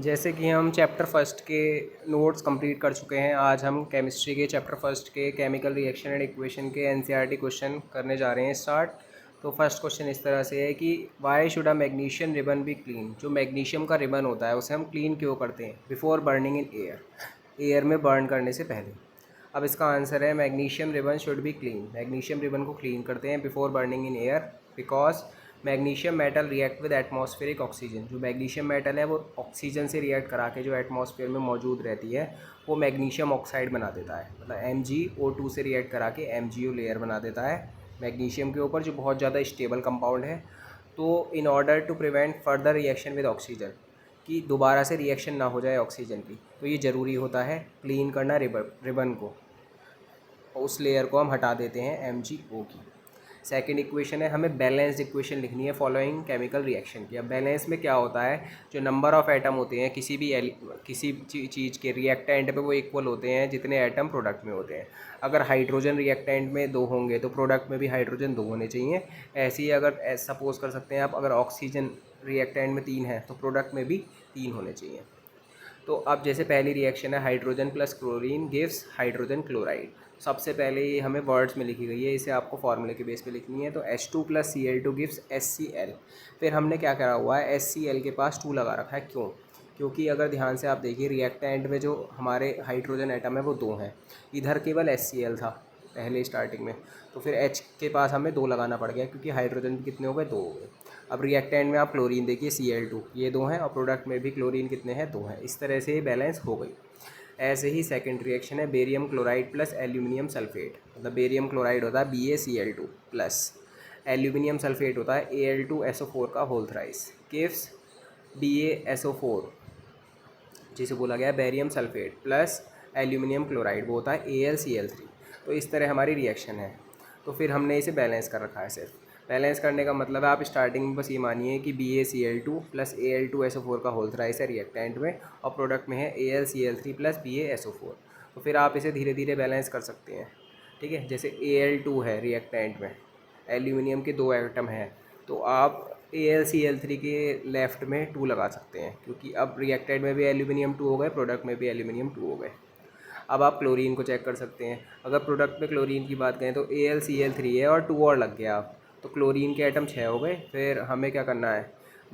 जैसे कि हम चैप्टर फर्स्ट के नोट्स कंप्लीट कर चुके हैं, आज हम केमिस्ट्री के चैप्टर फर्स्ट के केमिकल रिएक्शन एंड इक्वेशन के एनसीईआरटी क्वेश्चन करने जा रहे हैं स्टार्ट। तो फर्स्ट क्वेश्चन इस तरह से है कि why should a magnesium ribbon be clean. जो मैग्नीशियम का रिबन होता है उसे हम क्लीन क्यों करते हैं? बिफोर बर्निंग इन एयर में बर्न करने से पहले। अब इसका आंसर है magnesium ribbon should be clean. Magnesium ribbon को क्लीन करते हैं before burning in air because magnesium metal react with atmospheric oxygen. जो मैग्नीशियम मेटल है वो ऑक्सीजन से रिएक्ट करा के जो एटमॉस्फेयर में मौजूद रहती है वो मैग्नीशियम ऑक्साइड बना देता है, मतलब MgO2 से रिएक्ट करा के MgO लेयर बना देता है मैग्नीशियम के ऊपर, जो बहुत ज़्यादा स्टेबल कंपाउंड है। तो in order to prevent further reaction with oxygen, कि दोबारा से रिएक्शन ना हो जाए ऑक्सीजन की, तो ये ज़रूरी होता है क्लीन करना रिबन को। उस लेयर को हम हटा देते हैं MgO की। सेकेंड इक्वेशन है, हमें बैलेंस्ड इक्वेशन लिखनी है फॉलोइंग केमिकल रिएक्शन की। अब बैलेंस में क्या होता है, जो नंबर ऑफ़ एटम होते हैं किसी चीज़ के रिएक्टेंट पे वो इक्वल होते हैं जितने एटम प्रोडक्ट में होते हैं। अगर हाइड्रोजन रिएक्टेंट में 2 होंगे तो प्रोडक्ट में भी हाइड्रोजन 2 होने चाहिए। ऐसे ही अगर सपोज कर सकते हैं आप, अगर ऑक्सीजन रिएक्टेंट में 3 है तो प्रोडक्ट में भी 3 होने चाहिए। तो अब जैसे पहली रिएक्शन है hydrogen plus chlorine gives hydrogen chloride. सबसे पहले ये हमें वर्ड्स में लिखी गई है, इसे आपको फार्मूले के बेस पे लिखनी है। तो H2 plus Cl2 gives HCl। फिर हमने क्या करा हुआ है, HCl के पास 2 लगा रखा है। क्यों? क्योंकि अगर ध्यान से आप देखिए रिएक्टेंट में जो हमारे हाइड्रोजन एटम है वो 2 हैं, इधर केवल HCl था पहले स्टार्टिंग में, तो फिर H के पास हमें 2 लगाना पड़ गया क्योंकि हाइड्रोजन भी कितने हो गए, 2 हो गए। अब रिएक्टेंट में आप क्लोरीन देखिए Cl2, ये 2 हैं, और प्रोडक्ट में भी क्लोरीन कितने हैं, 2 हैं। इस तरह से बैलेंस हो गई। ऐसे ही सेकंड रिएक्शन है barium chloride plus aluminium sulphate. मतलब बेरियम क्लोराइड होता है BaCl2 प्लस एल्यूमिनियम सल्फेट होता है Al2SO4 का होल थ्राइस, गिव्स BaSO4, जिसे बोला गया है barium sulphate plus aluminium chloride, वो होता है AlCl3। तो इस तरह हमारी रिएक्शन है। तो फिर हमने इसे बैलेंस कर रखा है। सिर्फ बैलेंस करने का मतलब है, आप स्टार्टिंग में बस ये मानिए कि BaCl2 प्लस Al2SO4 का होल थ्राइस है रिएक्टेंट में, और प्रोडक्ट में है AlCl3 प्लस BaSO4। तो फिर आप इसे धीरे धीरे बैलेंस कर सकते हैं। ठीक है, जैसे Al2 है रिएक्टेंट में, एल्यूमिनियम के 2 एटम हैं, तो आप AlCl3 के लेफ़्ट में 2 लगा सकते हैं, क्योंकि अब रिएक्टेंट में भी एल्यूमिनियम 2 हो गए, प्रोडक्ट में भी एल्यूमिनियम 2 हो गए। अब आप क्लोरीन को चेक कर सकते हैं। अगर प्रोडक्ट में क्लोरीन की बात करें तो AlCl3 है और 2 और लग गया आप, तो क्लोरीन के आइटम 6 हो गए। फिर हमें क्या करना है,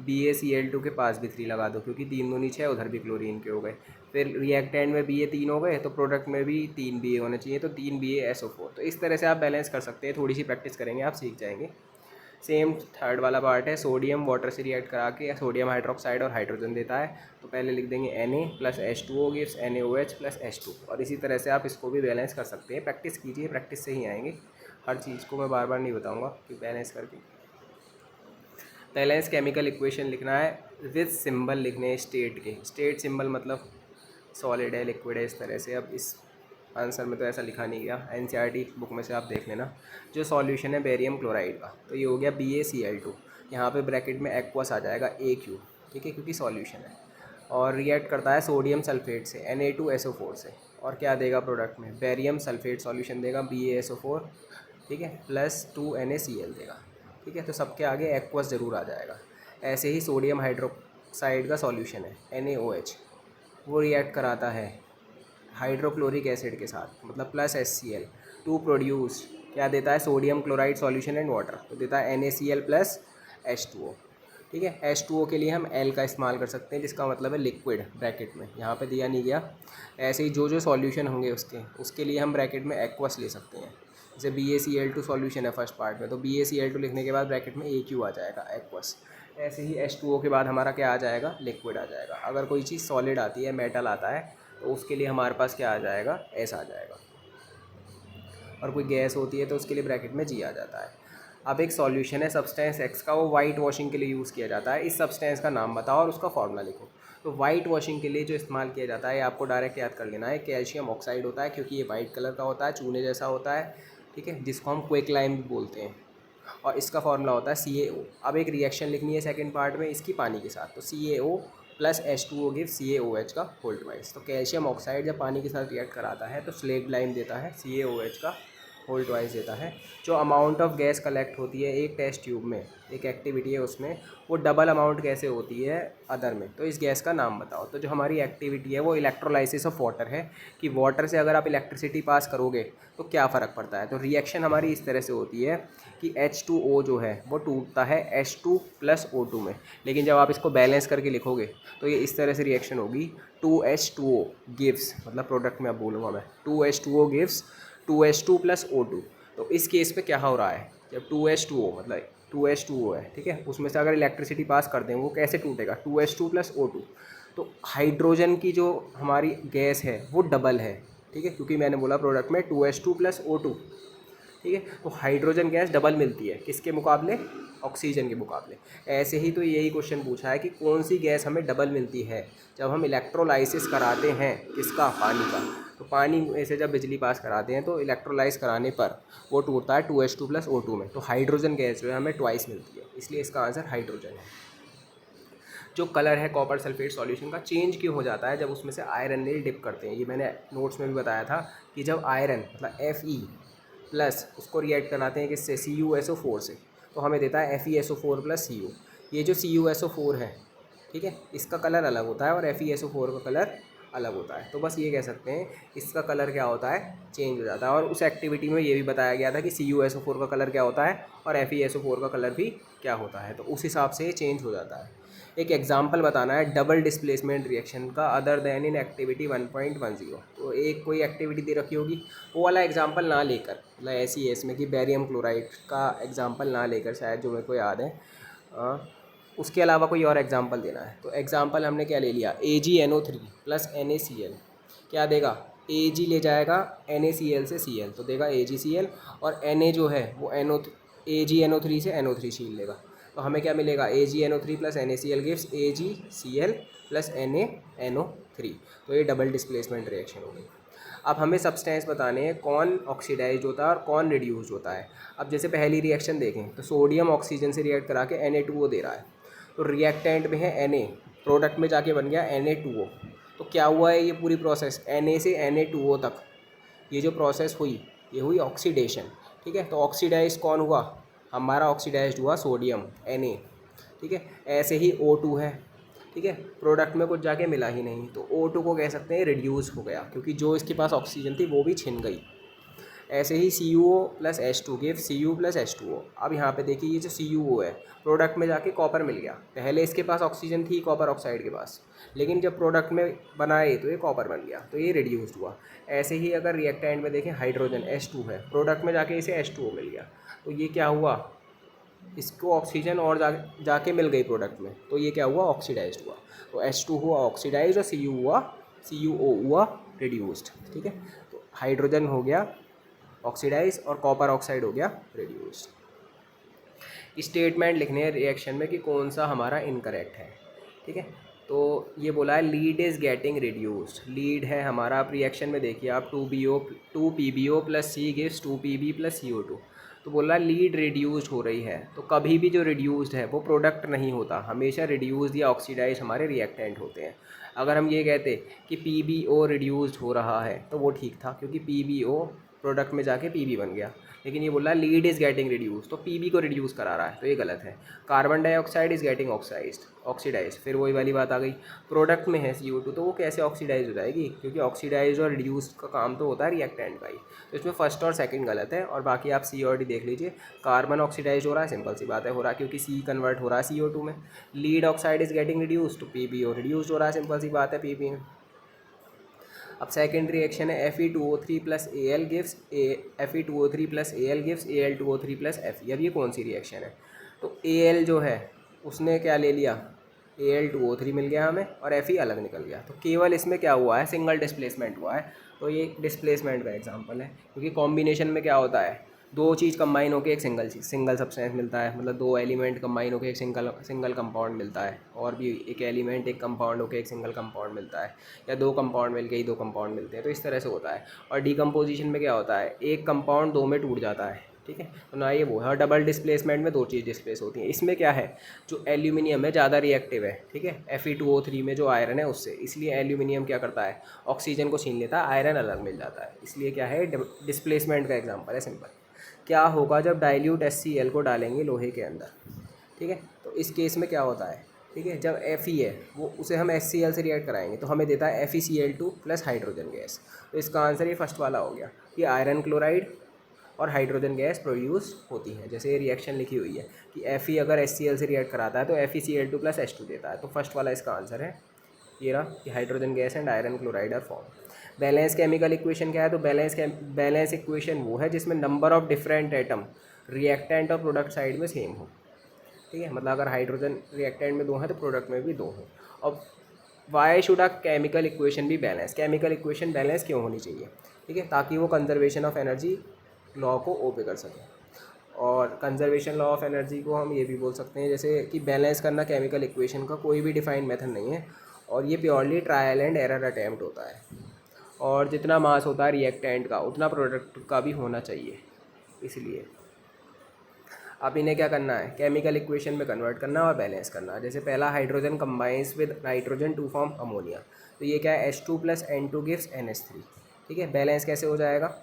BaCl2 के पास भी 3 लगा दो, क्योंकि 3 दूनी 6, उधर भी क्लोरीन के हो गए। फिर रिएक्टेंट में Ba 3 हो गए, तो प्रोडक्ट में भी 3 Ba होने चाहिए, तो 3 BaSO4। तो इस तरह से आप बैलेंस कर सकते हैं। थोड़ी सी प्रैक्टिस करेंगे आप सीख जाएंगे। सेम थर्ड वाला पार्ट है, सोडियम वाटर से रिएक्ट करा के सोडियम हाइड्रोक्साइड और हाइड्रोजन देता है। तो पहले लिख देंगे Na plus H2O gives NaOH plus H2, और इसी तरह से आप इसको भी बैलेंस कर सकते हैं। प्रैक्टिस कीजिए, प्रैक्टिस से ही आएंगे। हर चीज़ को मैं बार बार नहीं बताऊँगा कि बैलेंस करके। बैलेंस केमिकल इक्वेशन लिखना है विद सिंबल लिखने हैं स्टेट के। स्टेट सिंबल मतलब सॉलिड है, लिक्विड है, इस तरह से। अब इस आंसर में तो ऐसा लिखा नहीं गया, एनसीईआरटी बुक में से आप देख लेना। जो सॉल्यूशन है बेरियम क्लोराइड का, तो ये हो गया BaCl2। यहाँ पे ब्रैकेट में एक्वस आ जाएगा AQ, ठीक है, क्योंकि सॉल्यूशन है। और रिएक्ट करता है सोडियम सल्फेट से Na2SO4 से, और क्या देगा प्रोडक्ट में, बेरियम सल्फेट सॉल्यूशन देगा BaSO4, ठीक है, प्लस 2NaCl देगा। ठीक है, तो सबके आगे एक्वस ज़रूर आ जाएगा। ऐसे ही सोडियम हाइड्रोक्साइड का सॉल्यूशन है NaOH, वो रिएक्ट कराता है हाइड्रोक्लोरिक एसिड के साथ, मतलब प्लस HCl टू प्रोड्यूस क्या देता है, sodium chloride solution and water, तो देता है NaCl प्लस H2O। ठीक है, H2O के लिए हम L का इस्तेमाल कर सकते हैं, जिसका मतलब है लिक्विड, ब्रैकेट में यहाँ पे दिया नहीं गया। ऐसे ही जो जो सॉल्यूशन होंगे उसके लिए हम ब्रैकेट में एक्वस ले सकते हैं। जैसे BaCl2 सॉल्यूशन है फर्स्ट पार्ट में, तो BaCl2 लिखने के बाद ब्रैकेट में AQ आ जाएगा, एक्वस। ऐसे ही H2O के बाद हमारा क्या आ जाएगा, लिक्विड आ जाएगा। अगर कोई चीज़ सॉलिड आती है, मेटल आता है, तो उसके लिए हमारे पास क्या आ जाएगा, S आ जाएगा। और कोई गैस होती है तो उसके लिए ब्रैकेट में G आ जाता है। अब एक सॉल्यूशन है सब्सटेंस X का, वो वाइट वॉशिंग के लिए यूज़ किया जाता है। इस सब्सटेंस का नाम बताओ और उसका फॉर्मूला लिखो। तो वाइट वॉशिंग के लिए जो इस्तेमाल किया जाता है, आपको डायरेक्ट याद कर लेना है, कैल्शियम ऑक्साइड होता है, क्योंकि ये वाइट कलर का होता है, चूने जैसा होता है, ठीक है, जिसको हम क्विकलाइम भी बोलते हैं। और इसका फॉर्मूला होता है CaO। अब एक रिएक्शन लिखनी है सेकंड पार्ट में इसकी पानी के साथ, तो CaO plus H2O give CaOH का होल ट्वाइस। तो कैल्शियम ऑक्साइड जब पानी के साथ रिएक्ट कराता है तो स्लेट लाइम देता है CaOH का होल ट्वाइस देता है। जो अमाउंट ऑफ गैस कलेक्ट होती है एक टेस्ट ट्यूब में, एक एक्टिविटी है उसमें, वो डबल अमाउंट कैसे होती है अदर में, तो इस गैस का नाम बताओ। तो जो हमारी एक्टिविटी है वो इलेक्ट्रोलाइसिस ऑफ वाटर है, कि वाटर से अगर आप इलेक्ट्रिसिटी पास करोगे तो क्या फ़र्क पड़ता है। तो रिएक्शन हमारी इस तरह से होती है कि H2O जो है वो टूटता है H2 + O2 में, लेकिन जब आप इसको बैलेंस करके लिखोगे तो ये इस तरह से रिएक्शन होगी, 2H2O गिव्स, मतलब प्रोडक्ट में अब बोलूँगा मैं, 2H2O गिव्स 2H2 + O2। तो इस केस पे क्या हो रहा है, जब 2H2O मतलब 2H2O है, ठीक है, उसमें से अगर इलेक्ट्रिसिटी पास कर दें वो कैसे टूटेगा, 2H2 + O2। तो हाइड्रोजन की जो हमारी गैस है वो डबल है, ठीक है, क्योंकि मैंने बोला प्रोडक्ट में 2H2 + O2, ठीक है। तो हाइड्रोजन गैस डबल मिलती है किसके मुकाबले, ऑक्सीजन के मुकाबले। ऐसे ही तो यही क्वेश्चन पूछा है कि कौन सी गैस हमें डबल मिलती है जब हम इलेक्ट्रोलाइसिस कराते हैं किसका, पानी का। तो पानी में से जब बिजली पास कराते हैं तो इलेक्ट्रोलाइज कराने पर वो टूटता है 2H2 + O2 में। तो हाइड्रोजन गैस जो है हमें ट्वाइस मिलती है, इसलिए इसका आंसर हाइड्रोजन है। जो कलर है कॉपर सल्फेट सॉल्यूशन का चेंज क्यों हो जाता है जब उसमें से आयरन नील डिप करते हैं, ये मैंने नोट्स में भी बताया था कि जब आयरन मतलब Fe+ उसको रिएक्ट कराते हैं किससे, CuSO4 से, तो हमें देता है FeSO4 + Cu। ये जो CuSO4 है, ठीक है, इसका कलर अलग होता है और FeSO4 का कलर अलग होता है। तो बस ये कह सकते हैं इसका कलर क्या होता है, चेंज हो जाता है। और उस एक्टिविटी में ये भी बताया गया था कि CuSO4 का कलर क्या होता है और FeSO4 का कलर भी क्या होता है, तो उस हिसाब से ये चेंज हो जाता है। एक एग्जाम्पल बताना है डबल डिस्प्लेसमेंट रिएक्शन का अदर देन इन एक्टिविटी 1.10। तो एक कोई एक्टिविटी दे रखी होगी, वो वाला एग्जाम्पल ना लेकर, मतलब ऐसी है इसमें कि बैरियम क्लोराइड का एग्जाम्पल ना लेकर, शायद जो मेरे को याद है उसके अलावा कोई और एग्जाम्पल देना है। तो एग्जाम्पल हमने क्या ले लिया, AgNO3 + NaCl, क्या देगा, Ag ले जाएगा NaCl से Cl, तो देगा AgCl, और Na जो है वो AgNO3 से NO3 छीन लेगा, तो हमें क्या मिलेगा, AgNO3 + NaCl gives AgCl + NaNO3। तो ये डबल डिस्प्लेसमेंट रिएक्शन हो गई। अब हमें सब्सटेंस बताने हैं कौन ऑक्सीडाइज होता है और कौन रिड्यूस्ड होता है। अब जैसे पहली रिएक्शन देखें तो सोडियम ऑक्सीजन से रिएक्ट करा के Na2O दे रहा है, तो रिएक्टेंट में है Na, प्रोडक्ट में जाके बन गया Na2O। तो क्या हुआ है, ये पूरी प्रोसेस Na से Na2O तक ये जो प्रोसेस हुई ये हुई ऑक्सीडेशन, ठीक है। तो ऑक्सीडाइज कौन हुआ, हमारा ऑक्सीडाइज्ड हुआ सोडियम Na, ठीक है। ऐसे ही O2 है, ठीक है, प्रोडक्ट में कुछ जाके मिला ही नहीं, तो O2 को कह सकते हैं रिड्यूस हो गया, क्योंकि जो इसके पास ऑक्सीजन थी वो भी छिन गई। ऐसे ही CuO + H2 give Cu + H2O। अब यहाँ पे देखिए ये जो CuO है, प्रोडक्ट में जाके कॉपर मिल गया, पहले इसके पास ऑक्सीजन थी कॉपर ऑक्साइड के पास, लेकिन जब प्रोडक्ट में बनाए तो ये कॉपर बन गया, तो ये रिड्यूस्ड हुआ। ऐसे ही अगर रिएक्टेंट में देखें हाइड्रोजन H2 है, प्रोडक्ट में जाके इसे H2O मिल गया, तो ये क्या हुआ, इसको ऑक्सीजन और जाके मिल गई प्रोडक्ट में, तो ये क्या हुआ, ऑक्सीडाइज्ड हुआ। तो H2 हुआ ऑक्सीडाइज और CuO हुआ रिड्यूस्ड, ठीक है। तो हाइड्रोजन हो गया ऑक्सीडाइज और कॉपर ऑक्साइड हो गया रिड्यूस्ड। स्टेटमेंट लिखने हैं रिएक्शन में कि कौन सा हमारा इनकरेक्ट है, ठीक है। तो ये बोला है lead is getting reduced, lead है हमारा। आप रिएक्शन में देखिए आप 2PbO + C gives 2Pb + CO2, तो बोला लीड रिड्यूस्ड हो रही है। तो कभी भी जो रिड्यूस्ड है वो प्रोडक्ट नहीं होता, हमेशा रिड्यूस्ड या ऑक्सीडाइज हमारे रिएक्टेंट होते हैं। अगर हम ये कहते कि PbO रिड्यूस्ड हो रहा है तो वो ठीक था, क्योंकि PbO प्रोडक्ट में जाके Pb बन गया, लेकिन ये बोल रहा है लीड इज़ गेटिंग रिड्यूस, तो Pb को रिड्यूस करा रहा है, तो ये गलत है। Carbon dioxide is getting oxidise, फिर वही वाली बात आ गई, प्रोडक्ट में है CO2 तो वो कैसे ऑक्सीडाइज हो जाएगी, क्योंकि ऑक्सीडाइज और रिड्यूस का काम तो होता है रिएक्टेंट का ही। तो इसमें फर्स्ट और सेकंड गलत है, और बाकी आप C और D देख लीजिए। कार्बन ऑक्सीडाइज हो रहा है, सिंपल सी बात है, हो रहा है क्योंकि C कन्वर्ट हो रहा है CO2 में। Lead oxide is getting reduce, तो PbO रिड्यूस हो रहा है, सिंपल सी बात है Pb में। अब सेकेंड रिएक्शन है Fe2O3 + Al gives Fe2O3 + Al gives Al2O3 + Fe। अब ये कौन सी रिएक्शन है, तो Al जो है उसने क्या ले लिया, Al2O3 मिल गया हमें और Fe अलग निकल गया, तो केवल इसमें क्या हुआ है, सिंगल डिस्प्लेसमेंट हुआ है। तो ये डिस्प्लेसमेंट का एग्जांपल है, क्योंकि कॉम्बिनेशन में क्या होता है, दो चीज़ कंबाइन होकर एक सिंगल सब्सटेंस मिलता है, मतलब दो एलिमेंट कंबाइन होकर एक सिंगल कंपाउंड मिलता है, और भी एक एलिमेंट एक कंपाउंड होकर एक सिंगल कंपाउंड मिलता है, या दो कंपाउंड मिलके ही दो कंपाउंड मिलते हैं, तो इस तरह से होता है। और डिकम्पोजिशन में क्या होता है, एक कंपाउंड दो में टूट जाता है, ठीक है। तो ना ये वो है, और डबल डिस्प्लेसमेंट में दो चीज़ डिस्प्लेस होती हैं। इसमें क्या है, जो एल्यूमिनियम है ज़्यादा रिएक्टिव है, ठीक है, Fe2O3 में जो आयरन है उससे, इसलिए एल्यूमिनियम क्या करता है, ऑक्सीजन को छीन लेता है, आयरन अलग मिल जाता है, इसलिए क्या है, डिस्प्लेसमेंट का एग्जाम्पल है सिंपल। क्या होगा जब डाइल्यूट HCl को डालेंगे लोहे के अंदर, ठीक है, तो इस केस में क्या होता है, ठीक है, जब Fe है वो उसे हम HCl से रिएक्ट कराएंगे तो हमें देता है FeCl2 प्लस हाइड्रोजन गैस। तो इसका आंसर ये फर्स्ट वाला हो गया कि आयरन क्लोराइड और हाइड्रोजन गैस प्रोड्यूस होती है। जैसे ये रिएक्शन लिखी हुई है कि Fe अगर HCl से रिएक्ट कराता है तो FeCl2 प्लस H2 देता है, तो फर्स्ट वाला इसका आंसर है ये रहा कि hydrogen gas and iron chloride are form. Balance chemical equation क्या है, तो बैलेंस इक्वेशन वो है जिसमें number of different atom reactant और प्रोडक्ट साइड में सेम हो, ठीक है, मतलब अगर हाइड्रोजन रिएक्टेंट में 2 हैं तो प्रोडक्ट में भी 2 हो। अब why should a chemical equation भी बैलेंस, केमिकल इक्वेशन बैलेंस क्यों होनी चाहिए, ठीक है, ताकि वो कंजर्वेशन ऑफ एनर्जी लॉ को ओपे कर सकें। और कंजर्वेशन लॉ ऑफ एनर्जी को हम ये भी बोल सकते हैं जैसे कि बैलेंस करना केमिकल इक्वेशन का कोई भी डिफाइंड मेथड नहीं है, और ये purely trial and error attempt होता है, और जितना मास होता है रिएक्टेंट का उतना प्रोडक्ट का भी होना चाहिए। इसलिए अब इन्हें क्या करना है, केमिकल इक्वेशन में कन्वर्ट करना और बैलेंस करना। जैसे पहला, hydrogen combines with nitrogen to form ammonia, तो ये क्या है, H2 plus N2 gives NH3, ठीक है। बैलेंस कैसे हो जाएगा,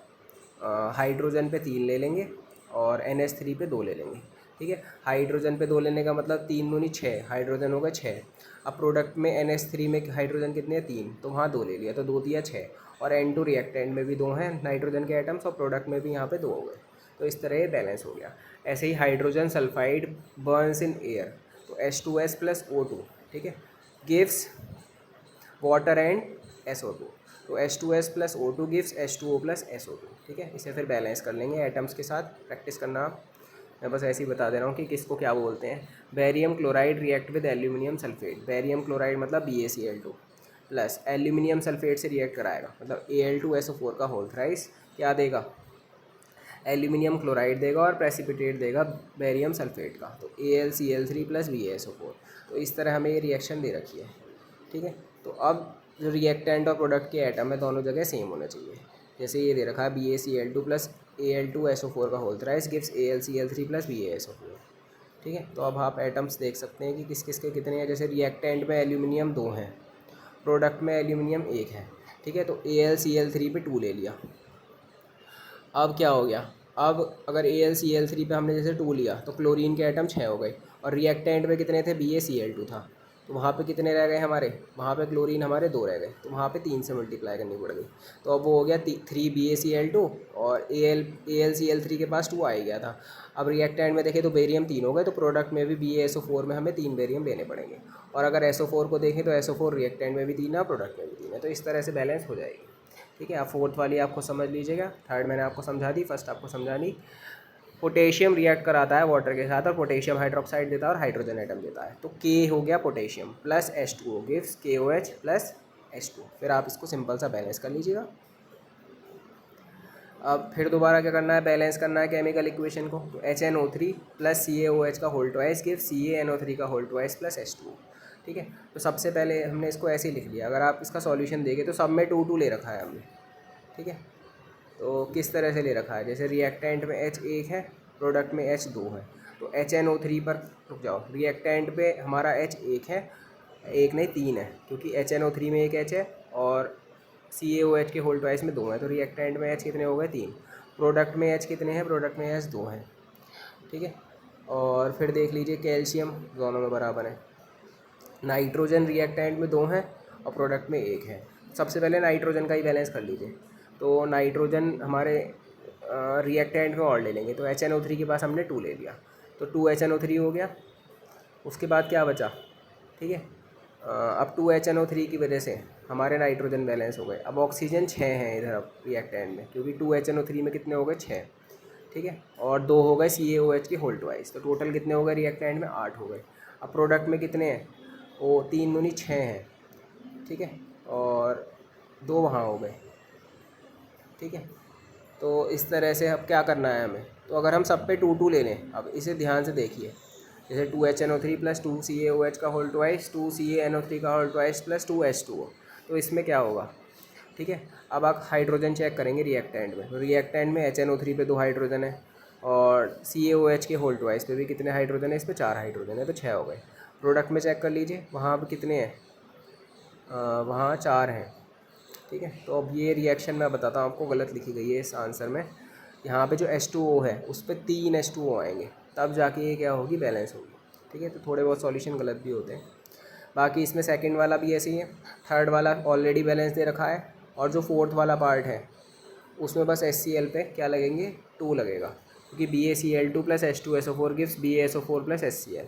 हाइड्रोजन पे 3 ले लेंगे और NH3 पे 2 ले लेंगे, ठीक है। हाइड्रोजन पे 2 लेने का मतलब 3 दूनी 6, हाइड्रोजन हो गए 6। अब प्रोडक्ट में NH3 में हाइड्रोजन कितने हैं, 3, तो वहाँ 2 ले लिया, तो 2 दिया 6, और N2 रिएक्टेंट में भी 2 हैं नाइट्रोजन के आइटम्स, और प्रोडक्ट में भी यहाँ पे 2 हो गए, तो इस तरह ये बैलेंस हो गया। ऐसे ही hydrogen sulphide burns in air, तो H2S प्लस O2, ठीक है, गिव्स वाटर एंड SO2, तो H2S plus O2 gives H2O plus SO2, ठीक है। इसे फिर बैलेंस कर लेंगे एटम्स के साथ, प्रैक्टिस करना आप। मैं बस ऐसे ही बता दे रहा हूँ कि किसको क्या बोलते हैं। Barium chloride react with aluminium sulphate, barium chloride मतलब BaCl2 प्लस एल्यूमिनियम सल्फेट से रिएक्ट कराएगा, मतलब Al2SO4 का होल थ्राइस क्या देगा, एल्यूमिनियम क्लोराइड देगा, और प्रेसिपिटेट देगा बेरियम सल्फेट का, तो AlCl3 प्लस BaSO4। तो इस तरह हमें ये रिएक्शन दे रखी है, ठीक है। तो अब जो रिएक्टेंट और प्रोडक्ट के एटम है दोनों जगह सेम होना चाहिए। जैसे ये दे रखा है BaCl2 प्लस Al2SO4 का whole thrice gives AlCl3 plus BaSO4, ठीक है। तो अब आप एटम्स देख सकते हैं कि किस किस के कितने हैं। जैसे रिएक्टेंट में एल्यूमिनियम 2 हैं, प्रोडक्ट में एल्यूमिनियम 1 है, ठीक है, तो AlCl3 पे 2 ले लिया। अब क्या हो गया, अब अगर AlCl3 पे हमने जैसे 2 लिया तो क्लोरीन के आइटम 6 हो गए, और रिएक्टेंट में कितने थे, BaCl2 था, तो वहाँ पे कितने रह गए हमारे, वहाँ पे क्लोरीन हमारे 2 रह गए, तो वहाँ पे 3 से मल्टीप्लाई करनी पड़ गई। तो अब वो हो गया 3 BaCl2, और AlCl3 के पास 2 आ ही गया था। अब रिएक्टेंट में देखें तो बेरियम 3 हो गए, तो प्रोडक्ट में भी BaSO4 में हमें 3 बेरियम लेने पड़ेंगे, और अगर SO4 को देखें तो SO4 रिएक्टेंट में भी 3 है, प्रोडक्ट में भी 3 है, तो इस तरह से बैलेंस हो जाएगी, ठीक है। आप फोर्थ वाली आपको समझ लीजिएगा, थर्ड मैंने आपको समझा दी, फर्स्ट आपको समझानी। पोटेशियम रिएक्ट कराता है वाटर के साथ और पोटेशियम हाइड्रोक्साइड देता है और हाइड्रोजन एटम देता है, तो K हो गया potassium plus H2O gives KOH plus H2। फिर आप इसको सिंपल सा बैलेंस कर लीजिएगा। अब फिर दोबारा क्या करना है, बैलेंस करना है केमिकल इक्वेशन को, तो HNO3 प्लस CaOH का होल ट्वाइस गिव्स CaNO3 का होल ट्वाइस प्लस H2O, ठीक है। तो सबसे पहले हमने इसको ऐसे ही लिख लिया, अगर आप इसका सॉल्यूशन देखें तो सब में 2 ले रखा है हमने, ठीक है। तो किस तरह से ले रखा है, जैसे रिएक्टेंट में H1 है, प्रोडक्ट में H2 है, तो HNO3 पर रुक जाओ, रिएक्टेंट पे हमारा H1 है, एक नहीं 3 है, क्योंकि HNO3 में एक H है और CaOH के होल ट्वाइस में 2 है, तो रिएक्टेंट में H कितने हो गए, 3। प्रोडक्ट में H कितने हैं, प्रोडक्ट में H 2 है, ठीक है। और फिर देख लीजिए कैल्शियम दोनों में बराबर है। नाइट्रोजन रिएक्टेंट में 2 हैं और प्रोडक्ट में 1 है। सबसे पहले नाइट्रोजन का ही बैलेंस कर लीजिए, तो नाइट्रोजन हमारे रिएक्टेंट में और ले लेंगे, तो HNO3 के पास हमने 2 ले लिया, तो 2 HNO3 हो गया। उसके बाद क्या बचा, ठीक है, अब 2 HNO3 की वजह से हमारे नाइट्रोजन बैलेंस हो गए। अब ऑक्सीजन 6 हैं इधर अब रिएक्टेंट में, क्योंकि 2 HNO3 में कितने हो गए, 6, ठीक है, और 2 हो गए CaOH के होल ट्वाइस, तो टोटल कितने हो गए रिएक्टेंट में, 8 हो गए। अब प्रोडक्ट में कितने हैं, वो 3 दूनी 6 हैं, ठीक है, और 2 वहाँ हो गए, ठीक है। तो इस तरह से अब क्या करना है हमें, तो अगर हम सब पे 2 ले लें, अब इसे ध्यान से देखिए, जैसे 2 HNO3 प्लस 2 CaOH का होल ट्वाइस, 2 CaNO3 का होल ट्वाइस प्लस 2 H2O, तो इसमें क्या होगा, ठीक है। अब आप हाइड्रोजन चेक करेंगे रिएक्टेंट में, तो रिएक्टेंट में HNO3 पे 2 हाइड्रोजन है, और CaOH के होल ट्वाइस पे भी कितने हाइड्रोजन है, इस पर 4 हाइड्रोजन है, तो 6 हो गए। प्रोडक्ट में चेक कर लीजिए, वहाँ पर कितने हैं, वहाँ 4 हैं, ठीक है। तो अब ये रिएक्शन मैं बताता हूँ आपको, गलत लिखी गई है इस आंसर में। यहाँ पे जो H2O है उस पर 3 H2O आएंगे, तब जाके ये क्या होगी, बैलेंस होगी, ठीक है। तो थोड़े बहुत सॉल्यूशन गलत भी होते हैं। बाकी इसमें सेकंड वाला भी ऐसे ही है, थर्ड वाला ऑलरेडी बैलेंस दे रखा है, और जो फोर्थ वाला पार्ट है उसमें बस HCl पे क्या लगेंगे, 2 लगेगा, क्योंकि BaCl2 plus H2SO4 gives BaSO4 plus HCl।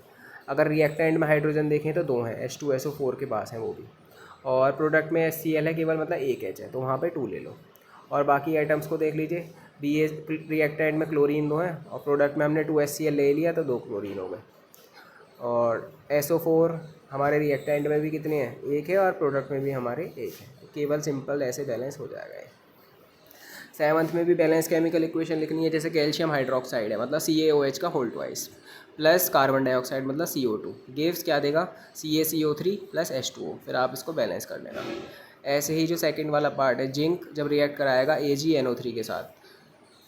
अगर रिएक्टेंट में हाइड्रोजन देखें तो 2 हैं, H2SO4 के पास हैं वो भी, और प्रोडक्ट में HCl है केवल, मतलब एक H है, तो वहाँ पे 2 ले लो। और बाकी आइटम्स को देख लीजिए, BA रिएक्टेंट में क्लोरीन 2 है, और प्रोडक्ट में हमने 2 HCl ले लिया तो 2 क्लोरीन हो गए। और SO4 हमारे रिएक्टेंट में भी कितने हैं, एक है, और प्रोडक्ट में भी हमारे एक है, तो केवल सिंपल ऐसे बैलेंस हो जाएगा ये। सेवंथ में भी बैलेंस केमिकल इक्वेशन लिखनी है, जैसे कैल्शियम हाइड्रोक्साइड है, मतलब CaOH का whole twice, plus carbon dioxide मतलब CO2 गिव्स क्या देगा, CaCO3 प्लस H2O, फिर आप इसको बैलेंस कर लेना। ऐसे ही जो सेकंड वाला पार्ट है, जिंक जब रिएक्ट कराएगा AgNO3 के साथ,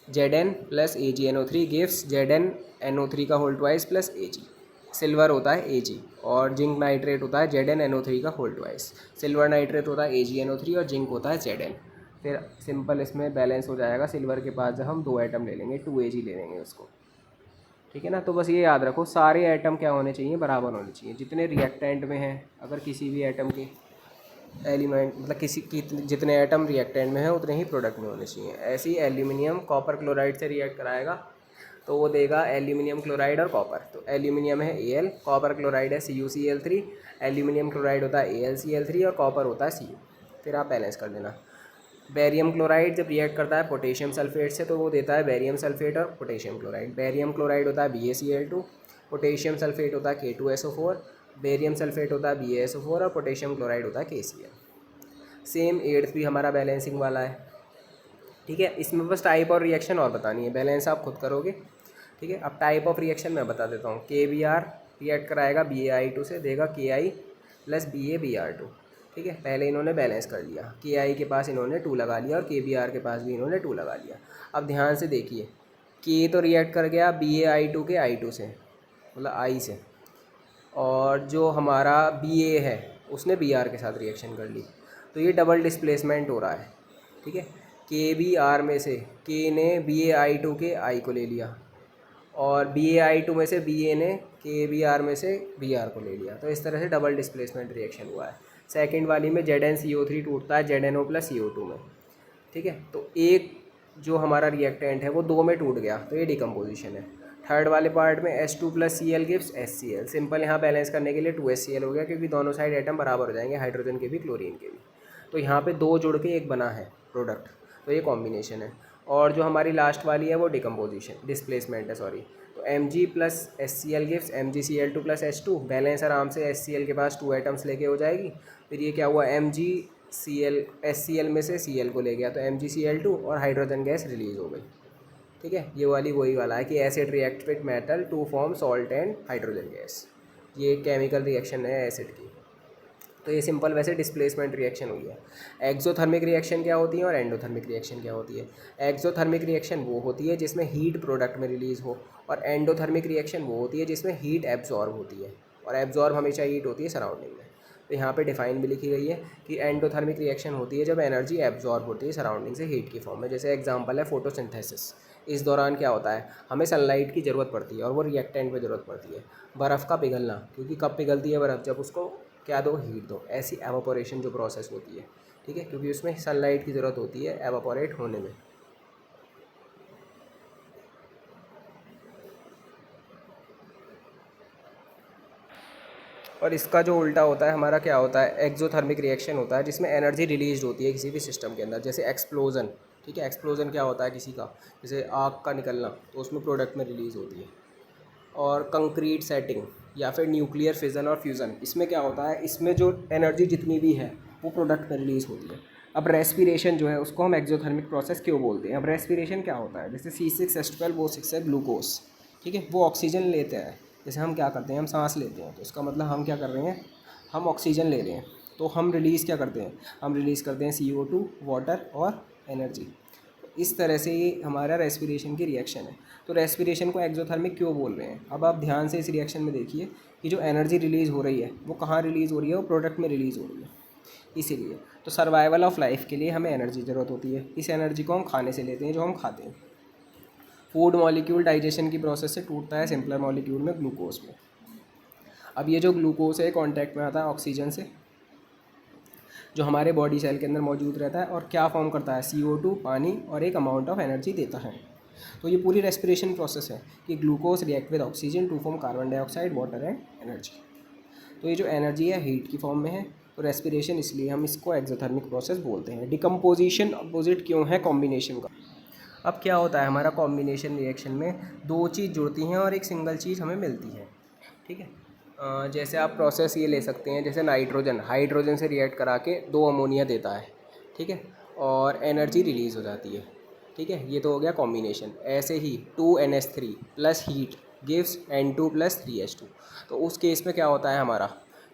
Zn plus AgNO3 gives ZnNO3 का whole twice plus Ag। Silver होता है Ag, और जिंक नाइट्रेट होता है ZnNO3 का होल ट्वाइस। सिल्वर नाइट्रेट होता है AgNO3 और जिंक होता है Zn। फिर सिंपल इसमें बैलेंस हो जाएगा, सिल्वर के पास जब हम 2 आइटम ले लेंगे, 2Ag ले लेंगे उसको, ठीक है ना। तो बस ये याद रखो, सारे आइटम क्या होने चाहिए, बराबर होने चाहिए, जितने रिएक्टेंट में हैं। अगर किसी भी आइटम के एलिमेंट, मतलब किसी की जितने आइटम रिएक्टेंट में है उतने ही प्रोडक्ट में होने चाहिए। ऐसे ही एल्यूमिनियम कॉपर क्लोराइड से रिएक्ट कराएगा तो वो देगा एल्यूमिनियम क्लोराइड और कॉपर। तो एल्यूमिनियम है Al, कॉपर क्लोराइड है CuCl3, एल्यूमिनियम क्लोराइड होता है AlCl3 और कॉपर होता है Cu। फिर आप बैलेंस कर देना। बेरियम क्लोराइड जब रिएक्ट करता है पोटेशियम सल्फेट से तो वो देता है बेरियम सल्फेट और पोटेशियम क्लोराइड। बेरियम क्लोराइड होता है BaCl2, पोटेशियम सल्फेट होता है K2SO4, बेरियम सल्फेट होता है BaSO4 और पोटेशियम क्लोराइड होता है KCl। सेम एट्थ भी हमारा बैलेंसिंग वाला है, ठीक है। इसमें बस टाइप और रिएक्शन और बतानी है, बैलेंस आप खुद करोगे, ठीक है। अब टाइप ऑफ रिएक्शन मैं बता देता हूँ। KBr रिएक्ट कराएगा BaI2 से, देगा Ki प्लस BaBr2, ठीक है। पहले इन्होंने बैलेंस कर लिया, Ki के पास इन्होंने 2 लगा लिया और KBr के पास भी इन्होंने 2 लगा लिया। अब ध्यान से देखिए, K तो रिएक्ट कर गया BaI2 के I2 से, मतलब I से, और जो हमारा Ba है उसने Br के साथ रिएक्शन कर ली, तो ये डबल डिस्प्लेसमेंट हो रहा है, ठीक है। KBr में से K ने BaI2 के I को ले लिया, और BaI2 में से Ba ने KBr में से Br को ले लिया, तो इस तरह से डबल डिस्प्लेसमेंट रिएक्शन हुआ है। सेकंड वाली में ZnCO3 टूटता है ZnO प्लस CO2 में, ठीक है। तो एक जो हमारा रिएक्टेंट है वो 2 में टूट गया, तो ये डिकम्पोजिशन है। थर्ड वाले पार्ट में H2 plus Cl gives HCl। Simple यहाँ बैलेंस करने के लिए 2 HCl हो गया, क्योंकि दोनों साइड आइटम बराबर हो जाएंगे, हाइड्रोजन के भी क्लोरीन के भी। तो यहाँ पे 2 जुड़ के एक बना है प्रोडक्ट, तो ये कॉम्बिनेशन है। और जो हमारी लास्ट वाली है वो डिकम्पोजिशन डिस्प्लेसमेंट है, सॉरी। तो Mg plus HCl gives MgCl2 plus H2। Balance आराम से HCl के पास 2 आइटम्स लेके हो जाएगी। फिर ये क्या हुआ, HCl में से Cl को ले गया, तो MgCl2 और हाइड्रोजन गैस रिलीज हो गई, ठीक है। ये वाली वही वाला है कि acid react with metal to form salt and hydrogen gas. ये केमिकल रिएक्शन है एसिड की। तो ये सिंपल वैसे डिस्प्लेसमेंट रिएक्शन हुई है। एक्सोथर्मिक रिएक्शन क्या होती है और एंडोथर्मिक रिएक्शन क्या होती है। एक्सोथर्मिक रिएक्शन वो होती है जिसमें हीट प्रोडक्ट में रिलीज़ हो, और एंडोथर्मिक रिएक्शन वो होती है जिसमें हीट एब्जॉर्ब होती है, और एब्जॉर्ब हमेशा हीट होती है सराउंडिंग में। तो यहाँ पे डिफाइन भी लिखी गई है कि एंडोथर्मिक रिएक्शन होती है जब एनर्जी एब्जॉर्ब होती है सराउंडिंग से हीट की फॉर्म में। जैसे एग्जांपल है फोटोसिंथेसिस। इस दौरान क्या होता है, हमें सनलाइट की ज़रूरत पड़ती है और वो रिएक्टेंट में ज़रूरत पड़ती है। बर्फ़ का पिघलना, क्योंकि कब पिघलती है बर्फ़, जब उसको क्या दो, हीट दो। ऐसी एवापोरेशन जो प्रोसेस होती है, ठीक है, क्योंकि उसमें सनलाइट की ज़रूरत होती है एवापोरेट होने में। और इसका जो उल्टा होता है हमारा क्या होता है, एक्सोथर्मिक रिएक्शन होता है जिसमें एनर्जी रिलीज होती है किसी भी सिस्टम के अंदर। जैसे एक्सप्लोजन, ठीक है, एक्सप्लोजन क्या होता है किसी का, जैसे आग का निकलना, तो उसमें प्रोडक्ट में रिलीज़ होती है। और कंक्रीट सेटिंग या फिर न्यूक्लियर फिजन और फ्यूज़न, इसमें क्या होता है, इसमें जो एनर्जी जितनी भी है वो प्रोडक्ट में रिलीज़ होती है। अब रेस्पिरेशन जो है उसको हम एक्सोथर्मिक प्रोसेस क्यों बोलते हैं। अब रेस्पिरेशन क्या होता है, जैसे C6H12O6 है ग्लूकोज, ठीक है, वो ऑक्सीजन लेते हैं। जैसे हम क्या करते हैं, हम सांस लेते हैं, तो इसका मतलब हम क्या कर रहे हैं, हम ऑक्सीजन ले रहे हैं। तो हम रिलीज़ क्या करते हैं, हम रिलीज़ करते हैं CO2, वाटर और एनर्जी। इस तरह से ये हमारा रेस्पिरेशन की रिएक्शन है। तो रेस्पिरेशन को एक्सोथर्मिक क्यों बोल रहे हैं? अब आप ध्यान से इस रिएक्शन में देखिए कि जो एनर्जी रिलीज़ हो रही है वो कहाँ रिलीज़ हो रही है, वो प्रोडक्ट में रिलीज़ हो रही है। इसीलिए तो सर्वाइवल ऑफ लाइफ के लिए हमें एनर्जी ज़रूरत होती है। इस एनर्जी को हम खाने से लेते हैं, जो हम खाते हैं। फूड मॉलिक्यूल डाइजेशन की प्रोसेस से टूटता है सिंपलर मॉलिक्यूल में, ग्लूकोज में। अब ये जो ग्लूकोज है कॉन्टैक्ट में आता है ऑक्सीजन से, जो हमारे बॉडी सेल के अंदर मौजूद रहता है, और क्या फॉर्म करता है? CO2, पानी, और एक अमाउंट ऑफ एनर्जी देता है। तो ये पूरी रेस्पिरेशन प्रोसेस है कि glucose react with oxygen to form carbon dioxide, water and energy. तो ये जो एनर्जी है हीट की फॉर्म में है। तो रेस्पिरेशन, इसलिए हम इसको एक्सोथर्मिक प्रोसेस बोलते हैं। डिकम्पोजिशन अपोजिट क्यों है कॉम्बिनेशन का? अब क्या होता है हमारा कॉम्बिनेशन रिएक्शन में, दो चीज़ जुड़ती हैं और एक सिंगल चीज़ हमें मिलती है। ठीक है, जैसे आप प्रोसेस ये ले सकते हैं, जैसे नाइट्रोजन हाइड्रोजन से रिएक्ट करा के 2 अमोनिया देता है। ठीक है, और एनर्जी रिलीज़ हो जाती है। ठीक है, ये तो हो गया कॉम्बिनेशन। ऐसे ही 2NH3 plus heat gives N2 plus 3H2। तो उस केस में क्या होता है हमारा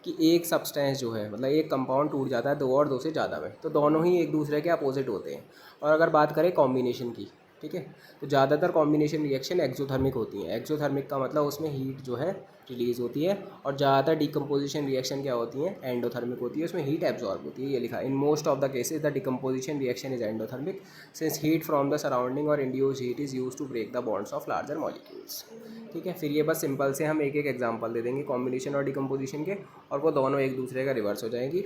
कि एक सब्सटेंस जो है, मतलब एक कंपाउंड टूट जाता है 2 और 2 से ज़्यादा में, तो दोनों ही एक दूसरे के अपोजिट होते हैं। और अगर बात करें कॉम्बिनेशन की, ठीक है, तो ज़्यादातर कॉम्बिनेशन रिएक्शन एक्सोथर्मिक होती हैं। एक्सोथर्मिक का मतलब उसमें हीट जो है रिलीज़ होती है, और ज़्यादातर डिकम्पोजिशन रिएक्शन क्या होती हैं? एंडोथर्मिक होती है, उसमें हीट एब्जॉर्ब होती है। ये लिखा है, in most of the cases the decomposition reaction is endothermic since heat from the surrounding और induced heat is use to break the bonds of larger molecules. ठीक है, फिर ये बस सिंपल से हम एक एक एग्जांपल दे देंगे कॉम्बिनेशन और डिकम्पोजिशन के, और वो दोनों एक दूसरे का रिवर्स हो जाएंगी।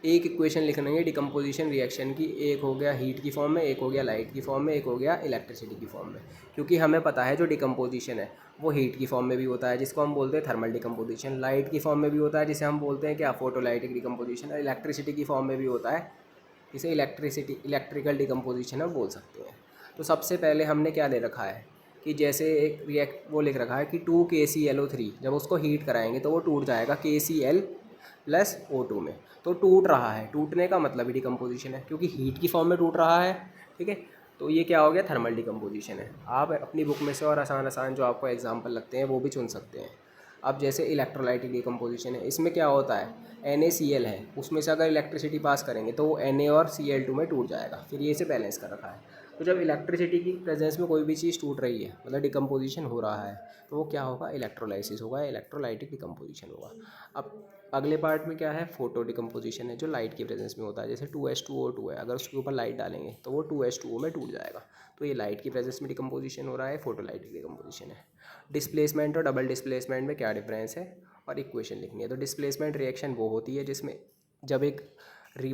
एक इक्वेशन लिखनी है डिकम्पोजिशन रिएक्शन की, एक हो गया हीट की फॉर्म में, एक हो गया लाइट की फॉर्म में, एक हो गया इलेक्ट्रिसिटी की फॉर्म में। क्योंकि हमें पता है जो डिकम्पोजिशन है वो हीट की फॉर्म में भी होता है, जिसको हम बोलते हैं थर्मल डिकम्पोजिशन। लाइट की फॉर्म में भी होता है, जिसे हम बोलते हैं क्या? Photolytic decomposition. और इलेक्ट्रिसिटी की फॉर्म में भी होता है, जिसे इलेक्ट्रिकल डिकम्पोजिशन हम बोल सकते हैं। तो सबसे पहले हमने क्या ले रखा है कि जैसे एक रिएक्ट वो लिख रखा है कि 2KClO3, जब उसको हीट कराएंगे तो वो टूट जाएगा KCl प्लस O2 में। तो टूट रहा है, टूटने का मतलब ही डिकम्पोजिशन है, क्योंकि हीट की फॉर्म में टूट रहा है। ठीक है, तो ये क्या हो गया? थर्मल डिकम्पोजिशन है। आप अपनी बुक में से और आसान आसान जो आपको एग्जांपल लगते हैं वो भी चुन सकते हैं। अब जैसे इलेक्ट्रोलाइटिक डिकम्पोजिशन है, इसमें क्या होता है? NaCl है, उसमें से अगर इलेक्ट्रिसिटी पास करेंगे तो वो Na और Cl2 में टूट जाएगा। फिर ये से बैलेंस कर रखा है। तो जब इलेक्ट्रिसिटी की प्रेजेंस में कोई भी चीज़ टूट रही है, मतलब डिकम्पोजिशन हो रहा है, तो वो क्या होगा? इलेक्ट्रोलाइसिस होगा, इलेक्ट्रोलाइटिक डिकम्पोजिशन होगा। अब अगले पार्ट में क्या है? फोटो डिकम्पोजिशन है, जो लाइट की प्रेजेंस में होता है। जैसे 2H2O2 है, अगर उसके ऊपर लाइट डालेंगे तो वो 2H2O में टूट जाएगा। तो ये लाइट की प्रेजेंस में डिकम्पोजिशन हो रहा है, फोटोलाइटिक डिकम्पोजिशन है। डिस्प्लेसमेंट और डबल डिस्प्लेसमेंट में क्या डिफरेंस है, और इक्वेशन लिखनी है। तो डिस्प्लेसमेंट रिएक्शन वो होती है जिसमें जब एक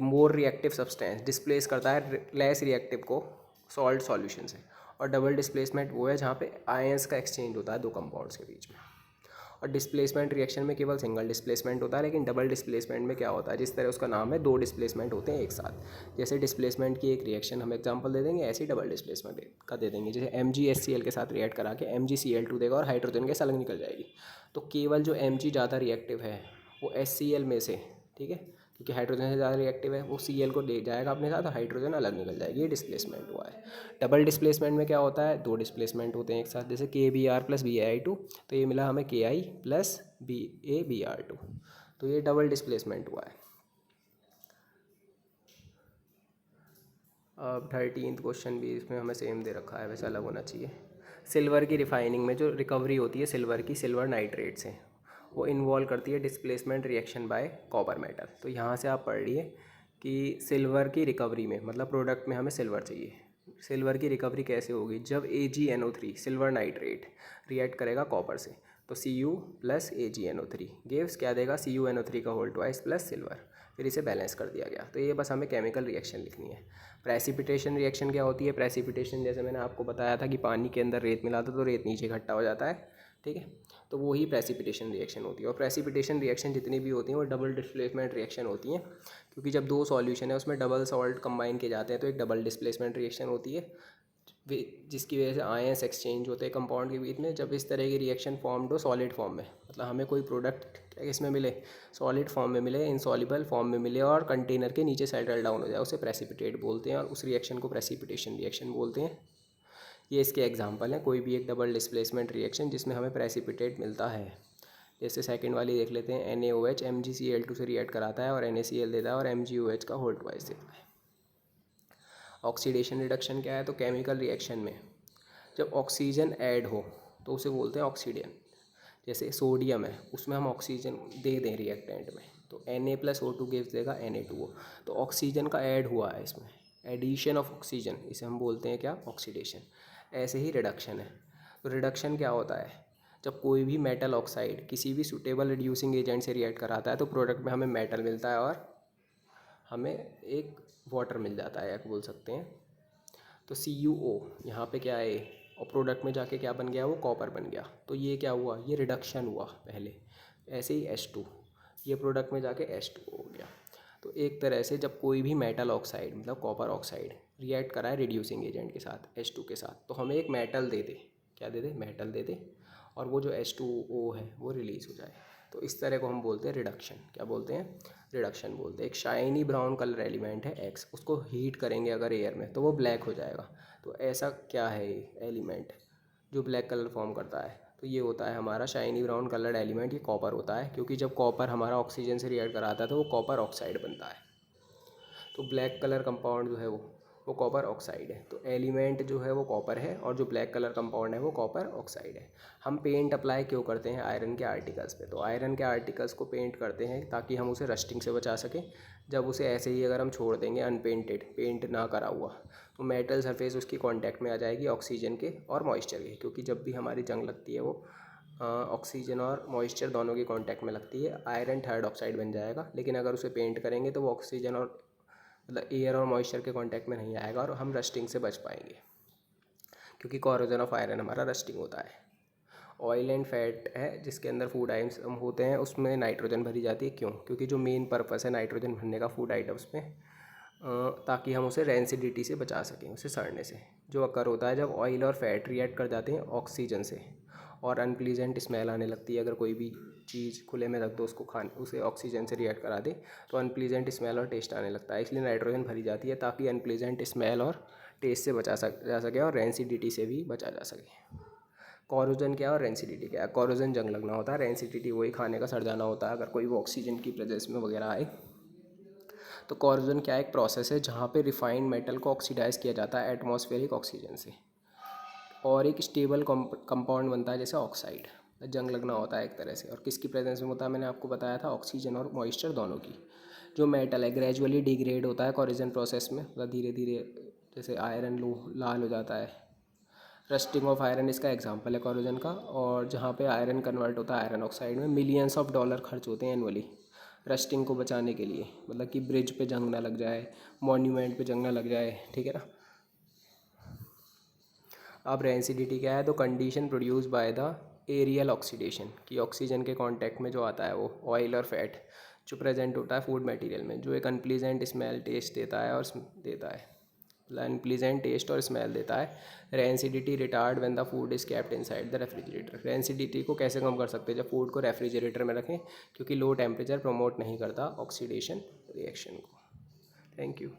मोर रिएक्टिव सब्सटेंस डिस्प्लेस करता है लेस रिएक्टिव को सॉल्ट सॉल्यूशन से, और डबल डिस्प्लेसमेंट वो है जहाँ पे आयंस का एक्सचेंज होता है दो कंपाउंड्स के बीच में। और डिस्प्लेसमेंट रिएक्शन में केवल सिंगल डिस्प्लेसमेंट होता है, लेकिन डबल डिस्प्लेसमेंट में क्या होता है? जिस तरह उसका नाम है, दो डिस्प्लेसमेंट होते हैं एक साथ। जैसे डिस्प्लेसमेंट की एक रिएक्शन हम एग्जांपल दे देंगे, ऐसे ही डबल डिस्प्लेसमेंट का दे देंगे। जैसे MgHCl के साथ रिएक्ट करा के MgCl2 देगा और हाइड्रोजन गैस अलग निकल जाएगी। तो केवल जो Mg ज़्यादा रिएक्टिव है वो HCl में से, ठीक है, क्योंकि हाइड्रोजन से ज़्यादा रिएक्टिव है, वो Cl को ले जाएगा अपने साथ, हाइड्रोजन अलग निकल जाएगी। ये डिस्प्लेसमेंट हुआ है। डबल डिस्प्लेसमेंट में क्या होता है? दो डिस्प्लेसमेंट होते हैं एक साथ। जैसे KBr प्लस BaI2, तो ये मिला हमें Ki प्लस BaBr2। तो ये डबल डिस्प्लेसमेंट हुआ है। अब 13th क्वेश्चन भी इसमें हमें सेम दे रखा है, वैसे अलग होना चाहिए। सिल्वर की रिफाइनिंग में जो रिकवरी होती है सिल्वर की, सिल्वर नाइट्रेट से, वो इन्वॉल्व करती है displacement reaction by copper metal. तो यहाँ से आप पढ़ लिए कि सिल्वर की रिकवरी में, मतलब प्रोडक्ट में हमें सिल्वर चाहिए। सिल्वर की रिकवरी कैसे होगी? जब AgNO3 सिल्वर नाइट्रेट रिएक्ट करेगा कॉपर से, तो Cu प्लस AgNO3 गिव्स क्या देगा? CuNO3 का होल ट्वाइस प्लस सिल्वर। फिर इसे बैलेंस कर दिया गया। तो ये बस हमें केमिकल रिएक्शन लिखनी है। प्रेसिपिटेशन रिएक्शन क्या होती है? प्रेसिपिटेशन जैसे मैंने आपको बताया था कि पानी के अंदर रेत मिला दो तो रेत नीचे इकट्ठा हो जाता है, ठीक है, तो वही प्रेसिपिटेशन रिएक्शन होती है। और प्रेसिपिटेशन रिएक्शन जितनी भी होती हैं वो डबल डिस्प्लेसमेंट रिएक्शन होती हैं, क्योंकि जब दो सॉल्यूशन है उसमें डबल सॉल्ट कंबाइन किए जाते हैं तो एक डबल डिस्प्लेसमेंट रिएक्शन होती है, जिसकी वजह से आयंस एक्सचेंज होते हैं कंपाउंड के बीच में। जब इस तरह की रिएक्शन फॉर्म्ड हो सॉलिड फॉर्म में, मतलब हमें कोई प्रोडक्ट इसमें मिले, सॉलिड फॉर्म में मिले, इनसॉल्युबल फॉर्म में मिले, और कंटेनर के नीचे सेटल डाउन हो जाए, उसे प्रेसिपिटेट बोलते हैं, और उस रिएक्शन को प्रेसिपिटेशन रिएक्शन बोलते हैं। ये इसके एग्जांपल हैं, कोई भी एक डबल डिस्प्लेसमेंट रिएक्शन जिसमें हमें प्रेसिपिटेट मिलता है। जैसे सेकंड वाली देख लेते हैं, NaOH MgCl2 से रिएक्ट कराता है और NaCl देता है और MgOH का होल ट्वाइस देता है। ऑक्सीडेशन रिडक्शन क्या है, तो केमिकल रिएक्शन में जब ऑक्सीजन ऐड हो तो उसे बोलते हैं ऑक्सीडेंट। जैसे सोडियम है, उसमें हम ऑक्सीजन दे दें रिएक्टेंट में, तो Na+O2 गिव्स देगा Na2O। तो ऑक्सीजन का ऐड हुआ है इसमें, एडिशन ऑफ ऑक्सीजन, इसे हम बोलते हैं क्या, ऑक्सीडेशन। ऐसे ही रिडक्शन है। तो रिडक्शन क्या होता है, जब कोई भी मेटल ऑक्साइड किसी भी सूटेबल रिड्यूसिंग एजेंट से रिएक्ट कराता है तो प्रोडक्ट में हमें मेटल मिलता है और हमें एक वाटर मिल जाता है, या बोल सकते हैं। तो CuO यहाँ पे क्या है, और प्रोडक्ट में जाके क्या बन गया, वो कॉपर बन गया। तो ये क्या हुआ, ये रिडक्शन हुआ पहले। ऐसे ही H2, ये प्रोडक्ट में जाके H2O हो गया। तो एक तरह से जब कोई भी मेटल ऑक्साइड मतलब कॉपर ऑक्साइड रिएक्ट कराए रिड्यूसिंग एजेंट के साथ H2 के साथ, तो हमें एक मेटल दे दे, क्या दे दे, मेटल दे दे, और वो जो H2O है वो रिलीज़ हो जाए। तो इस तरह को हम बोलते हैं रिडक्शन। क्या बोलते हैं, रिडक्शन बोलते हैं। एक शाइनी ब्राउन कलर एलिमेंट है X, उसको हीट करेंगे अगर एयर में तो वो ब्लैक हो जाएगा। तो ऐसा क्या है एलिमेंट जो ब्लैक कलर फॉर्म करता है, तो ये होता है हमारा शाइनी ब्राउन कलर्ड एलिमेंट, ये कॉपर होता है। क्योंकि जब कॉपर हमारा ऑक्सीजन से रिएक्ट कराता है तो वो कॉपर ऑक्साइड बनता है। तो ब्लैक कलर कंपाउंड जो है वो कॉपर ऑक्साइड है। तो एलिमेंट जो है वो कॉपर है और जो ब्लैक कलर कंपाउंड है वो कॉपर ऑक्साइड है। हम पेंट अप्लाई क्यों करते हैं आयरन के आर्टिकल्स पे, तो आयरन के आर्टिकल्स को पेंट करते हैं ताकि हम उसे रस्टिंग से बचा सकें। जब उसे ऐसे ही अगर हम छोड़ देंगे अनपेंटेड, पेंट ना करा हुआ, तो मेटल सरफेस उसकी कांटेक्ट में आ जाएगी ऑक्सीजन के और मॉइस्चर के। क्योंकि जब भी हमारी जंग लगती है वो ऑक्सीजन और मॉइस्चर दोनों की कांटेक्ट में लगती है, आयरन थर्ड ऑक्साइड बन जाएगा। लेकिन अगर उसे पेंट करेंगे तो वो ऑक्सीजन और मतलब एयर और मॉइस्चर के कांटेक्ट में नहीं आएगा और हम रस्टिंग से बच पाएंगे। क्योंकि कॉरोजन ऑफ आयरन हमारा रस्टिंग होता है। ऑयल एंड फैट है जिसके अंदर फूड आइटम्स होते हैं, उसमें नाइट्रोजन भरी जाती है। क्यों, क्योंकि जो मेन पर्पस है नाइट्रोजन भरने का फूड आइटम्स में, ताकि हम उसे रेंसिडिटी से बचा सकें, उसे सड़ने से। जो अकर होता है जब ऑयल और फैट रिएक्ट कर जाते हैं ऑक्सीजन से और अनप्लीजेंट स्मेल आने लगती है। अगर कोई भी चीज़ खुले में रख दो, उसको खाने, उसे ऑक्सीजन से रिएक्ट करा दे तो अनप्लीजेंट स्मेल और टेस्ट आने लगता है। इसलिए नाइट्रोजन भरी जाती है ताकि अनप्लीजेंट स्मेल और टेस्ट से बचा जा सके और रेंसिडिटी से भी बचा जा सके। कॉरोजन क्या है और रेंसिडिटी क्या है। कॉरोजन जंग लगना होता है, रेंसिडिटी वही खाने का सड़ जाना होता है अगर कोई वो ऑक्सीजन की प्रेजेंस में वगैरह आए। तो कॉरोजन क्या, एक प्रोसेस है जहाँ पे रिफाइंड मेटल को ऑक्सीडाइज किया जाता है एटमॉस्फेरिक ऑक्सीजन से और एक स्टेबल कंपाउंड बनता है जैसे ऑक्साइड। जंग लगना होता है एक तरह से, और किसकी प्रेजेंस में होता है, मैंने आपको बताया था ऑक्सीजन और मॉइस्चर दोनों की। जो मेटल है ग्रेजुअली डिग्रेड होता है कॉरोजन प्रोसेस में, मतलब धीरे धीरे, जैसे आयरन लो लाल हो जाता है। रस्टिंग ऑफ आयरन इसका एग्जांपल है कॉरोजन का। और जहाँ पे आयरन कन्वर्ट होता है आयरन ऑक्साइड में, मिलियंस ऑफ डॉलर खर्च होते हैं एनुअली रस्टिंग को बचाने के लिए। मतलब कि ब्रिज पे जंग ना लग जाए, मॉन्यूमेंट पे जंग ना लग जाए, ठीक है ना। अब रेंसिडिटी क्या है, तो condition produce by the aerial oxidation, कि ऑक्सीजन के कांटेक्ट में जो आता है वो ऑयल और फैट जो प्रेजेंट होता है फूड मटेरियल में, जो एक अनप्लीजेंट स्मेल टेस्ट देता है और देता है अनप्लीजेंट टेस्ट और स्मेल देता है। Rancidity retard when the food is kept inside the refrigerator. Rancidity को कैसे कम कर सकते हैं, जब फूड को रेफ्रिजरेटर में रखें, क्योंकि लो टेम्परेचर प्रमोट नहीं करता ऑक्सीडेशन रिएक्शन को। Thank you.